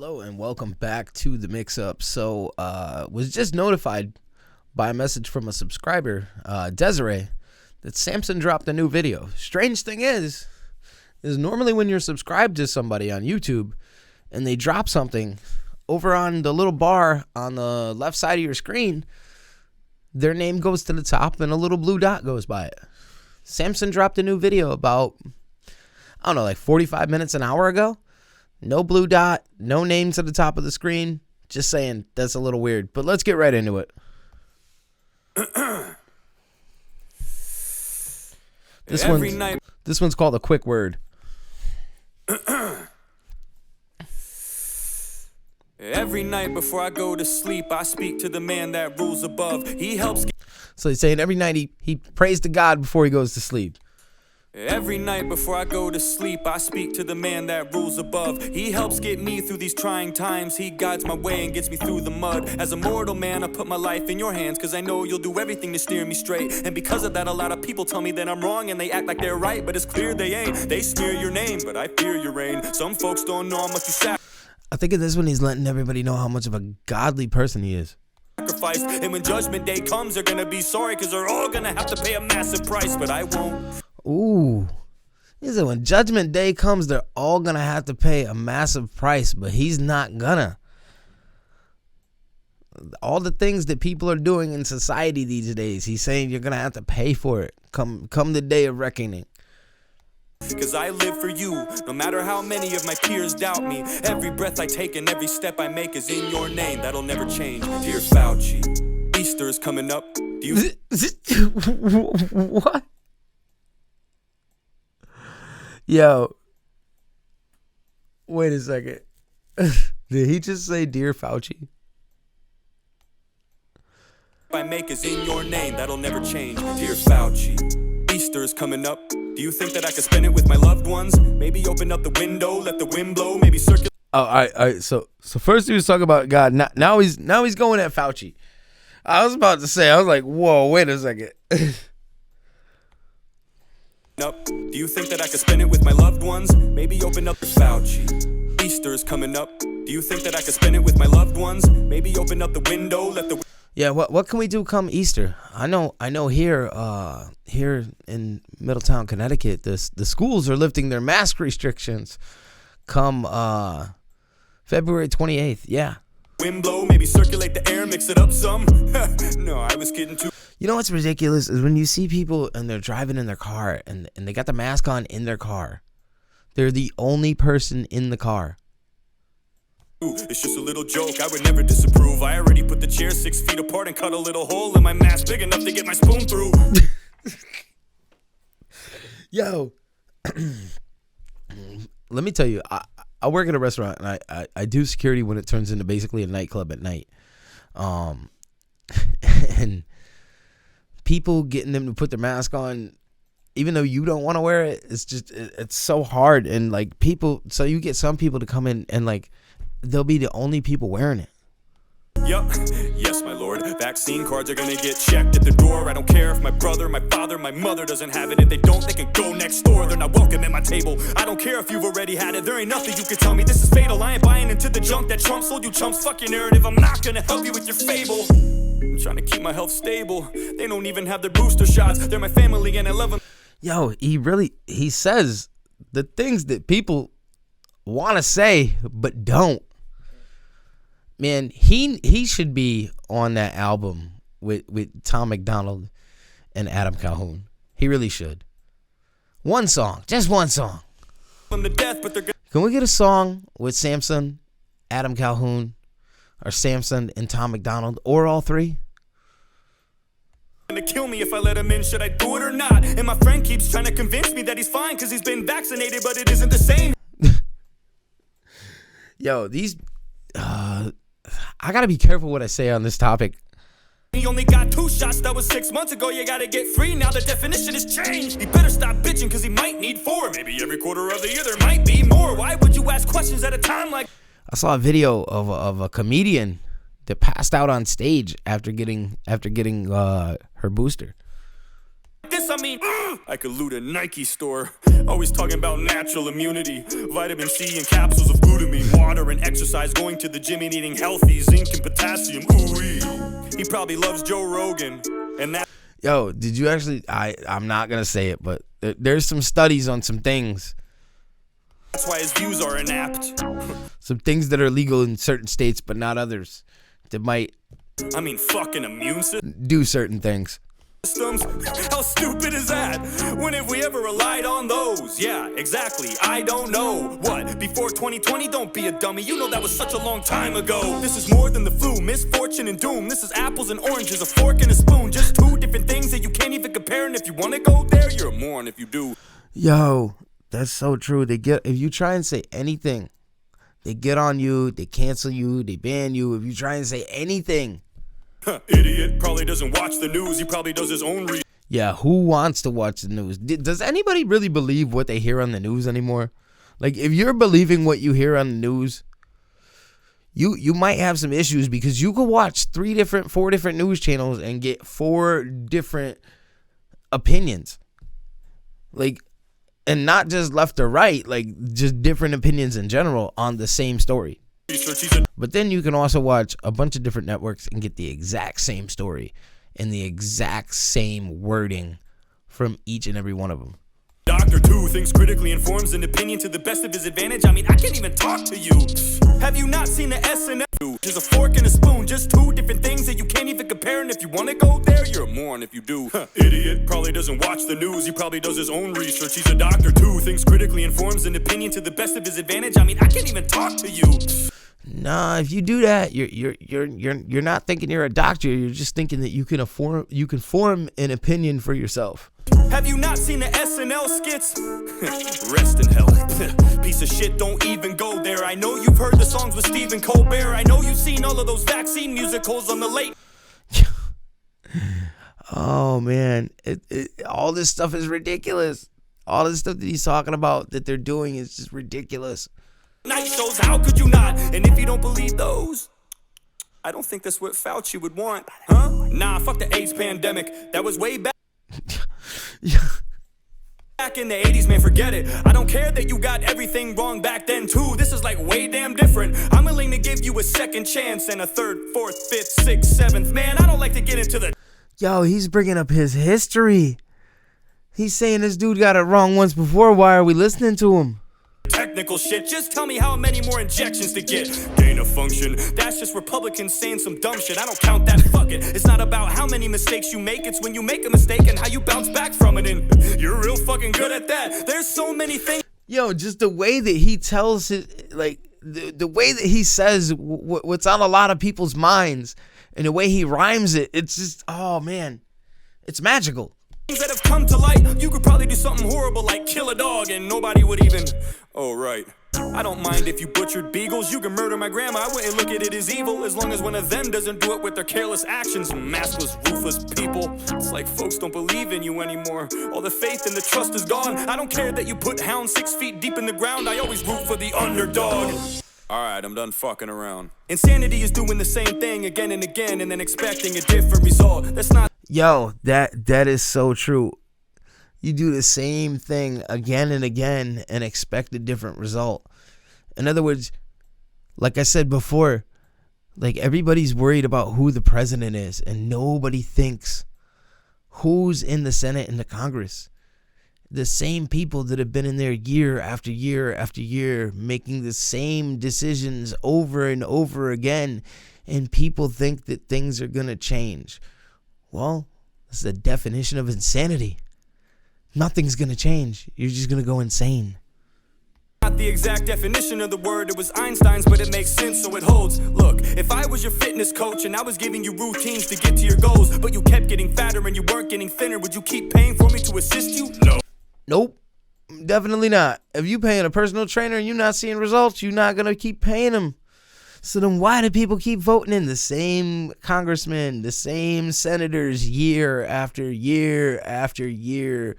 Hello and welcome back to the mix-up. So, was just notified by a message from a subscriber, Desiree, that Samson dropped a new video. Strange thing is normally when you're subscribed to somebody on YouTube and they drop something over on the little bar on the left side of your screen, their name goes to the top and a little blue dot goes by it. Samson dropped a new video about, I don't know, like 45 minutes, an hour ago. No blue dot, no names at the top of the screen. Just saying, that's a little weird. But let's get right into it. This one's called A Quick Word. Every night before I go to sleep, I speak to the man that rules above. He helps. So he's saying every night he prays to God before he goes to sleep. Every night before I go to sleep, I speak to the man that rules above. He helps get me through these trying times. He guides my way and gets me through the mud. As a mortal man, I put my life in your hands, cause I know you'll do everything to steer me straight. And because of that, a lot of people tell me that I'm wrong and they act like they're right, but it's clear they ain't. They smear your name, but I fear your reign. Some folks don't know how much you sacrifice. I think in this one he's letting everybody know how much of a godly person he is. And when judgment day comes, they're gonna be sorry, cause they're all gonna have to pay a massive price, but I won't. Ooh. He said when judgment day comes, they're all going to have to pay a massive price, but he's not gonna. All the things that people are doing in society these days, he's saying you're going to have to pay for it. Come the day of reckoning. Cause I live for you, no matter how many of my peers doubt me. Every breath I take and every step I make is in your name. That'll never change. Dear Fauci, Easter is coming up. Do you... What? Yo, wait a second. Did he just say Dear Fauci? I make is in your name, that'll never change. Dear Fauci, Easter is coming up. Do you think that I could spend it with my loved ones? Maybe open up the window, let the wind blow, maybe circulate. Oh, all right. So first he was talking about God. Now he's going at Fauci. I was about to say, I was like, whoa, wait a second. Up. Do you think that I could spend it with my loved ones? Maybe open up the Fauci. Easter is coming up. Do you think that I could spend it with my loved ones? Maybe open up the window, let the... Yeah, what can we do come Easter? I know here in Middletown, Connecticut, the schools are lifting their mask restrictions come February 28th. Yeah. Wind blow, maybe circulate the air, mix it up some. No, I was kidding too. You know what's ridiculous is when you see people and they're driving in their car and they got the mask on in their car. They're the only person in the car. It's just a little joke, I would never disapprove. I already put the chair 6 feet apart and cut a little hole in my mask big enough to get my spoon through. Yo, let me tell you, I work at a restaurant and I do security when it turns into basically a nightclub at night. And people getting them to put their mask on, even though you don't want to wear it, it's so hard. And like so you get some people to come in and like, they'll be the only people wearing it. Yup, yes, my lord. Vaccine cards are gonna get checked at the door. I don't care if my brother, my father, my mother doesn't have it. If they don't, they can go next door. They're not welcome at my table. I don't care if you've already had it. There ain't nothing you can tell me. This is fatal. I ain't buying into the junk that Trump sold you chumps. Fuck your narrative. I'm not gonna help you with your fable. I'm trying to keep my health stable. They don't even have their booster shots. They're my family and I love them. Yo, he says the things that people want to say but don't. Man, he should be on that album with Tom McDonald and Adam Calhoun. He really should. One song, just one song. Can we get a song with Samson, Adam Calhoun, or Samson and Tom McDonald, or all three? To kill me if I let him in, should I do it or not? And my friend keeps trying to convince me that he's fine because he's been vaccinated, but it isn't the same. Yo, I gotta be careful what I say on this topic. He only got 2 shots, that was 6 months ago. You gotta get 3, now the definition has changed. He better stop bitching because he might need 4. Maybe every quarter of the year there might be more. Why would you ask questions at a time like... I saw a video of a comedian that passed out on stage after getting her booster. This, I mean, I could loot a Nike store. Always talking about natural immunity, vitamin C and capsules of glutamine, water and exercise, going to the gym and eating healthy, zinc and potassium. Ooh-wee. He probably loves Joe Rogan, and that. Yo, did you actually? I'm not gonna say it, but there's some studies on some things. That's why his views are inapt. Some things that are legal in certain states, but not others. That might. I mean, fucking immune system. Do certain things. How stupid is that? When have we ever relied on those? Yeah, exactly. I don't know. What? Before 2020? Don't be a dummy. You know that was such a long time ago. This is more than the flu, misfortune and doom. This is apples and oranges, a fork and a spoon. Just two different things that you can't even compare. And if you want to go there, you're a moron if you do. Yo, that's so true. If you try and say anything, they get on you, they cancel you, they ban you. If you try and say anything. Idiot, probably doesn't watch the news. He probably does his own research. Yeah, who wants to watch the news? Does anybody really believe what they hear on the news anymore? Like, if you're believing what you hear on the news, you might have some issues, because you could watch 4 different news channels and get 4 different opinions. Like, and not just left or right, like just different opinions in general on the same story. But then you can also watch a bunch of different networks and get the exact same story and the exact same wording from each and every one of them. Doctor 2 thinks critically, informs an opinion to the best of his advantage. I mean, I can't even talk to you. Have you not seen the SNL? There's a fork and a spoon, just 2 different things that you can't even compare. And if you want to go there, you're a moron if you do. Idiot, probably doesn't watch the news. He probably does his own research. He's a doctor 2, thinks critically, informs an opinion to the best of his advantage. I mean, I can't even talk to you. Nah, if you do that, you're not thinking you're a doctor. You're just thinking that you can form an opinion for yourself. Have you not seen the SNL skits? Rest in hell. Piece of shit, don't even go there. I know you've heard the songs with Stephen Colbert. I know you've seen all of those vaccine musicals on the late. Oh man, all this stuff is ridiculous. All this stuff that he's talking about that they're doing is just ridiculous. Night shows, how could you not? And if you don't believe those, I don't think that's what Fauci would want, huh? Nah, fuck the AIDS pandemic. That was way back. Back in the 80s, man, forget it. I don't care that you got everything wrong back then too. This is like way damn different. I'm willing to give you a second chance and a 3rd, 4th, 5th, 6th, 7th. Man, I don't like to get into the. Yo, he's bringing up his history. He's saying this dude got it wrong once before. Why are we listening to him? Technical shit, just tell me how many more injections to get. Gain of function, that's just Republicans saying some dumb shit. I don't count that, fuck it. It's not about how many mistakes you make, it's when you make a mistake and how you bounce back from it. And you're real fucking good at that. There's so many things. Yo, just the way that he tells it, like the way that he says what's on a lot of people's minds and the way he rhymes it, it's just, oh man, it's magical. That have come to light, you could probably do something horrible like kill a dog and nobody would even. Oh right, I don't mind if you butchered beagles. You can murder my grandma, I wouldn't look at it as evil, as long as one of them doesn't do it with their careless actions. Maskless, ruthless people, it's like folks don't believe in you anymore. All the faith and the trust is gone. I don't care that you put hounds 6 feet deep in the ground, I always root for the underdog. Alright, I'm done fucking around. Insanity is doing the same thing again and again and then expecting a different result. That's not. Yo, that is so true. You do the same thing again and again and expect a different result. In other words, like I said before, like everybody's worried about who the president is and nobody thinks who's in the Senate and the Congress. The same people that have been in there year after year after year making the same decisions over and over again, and people think that things are going to change. Well, that's the definition of insanity. Nothing's going to change. You're just going to go insane. Not the exact definition of the word, it was Einstein's, but it makes sense, so it holds. Look, if I was your fitness coach and I was giving you routines to get to your goals, but you kept getting fatter and you weren't getting thinner, would you keep paying for me to assist you? No. Nope. Definitely not. If you paying a personal trainer and you're not seeing results, you're not going to keep paying them. So then why do people keep voting in the same congressmen, the same senators year after year after year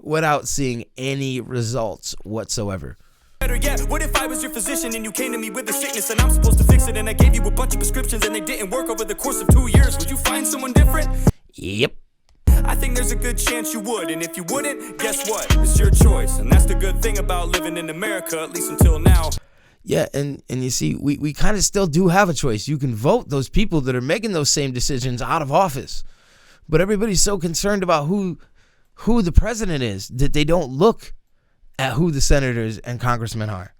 without seeing any results whatsoever? Better yet, what if I was your physician and you came to me with a sickness and I'm supposed to fix it and I gave you a bunch of prescriptions and they didn't work over the course of 2 years? Would you find someone different? Yep. I think there's a good good chance you would. And if you wouldn't, guess what? It's your choice. And that's the good thing about living in America, at least until now. Yeah, and you see, we kind of still do have a choice. You can vote those people that are making those same decisions out of office. But everybody's so concerned about who the president is that they don't look at who the senators and congressmen are.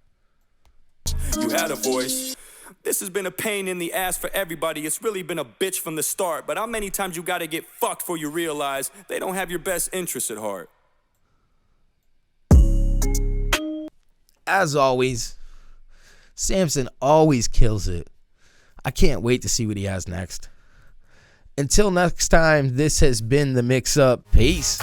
You had a voice. This has been a pain in the ass for everybody. It's really been a bitch from the start. But how many times you gotta get fucked before you realize they don't have your best interests at heart? As always, Samson always kills it. I can't wait to see what he has next. Until next time, this has been The Mix Up. Peace.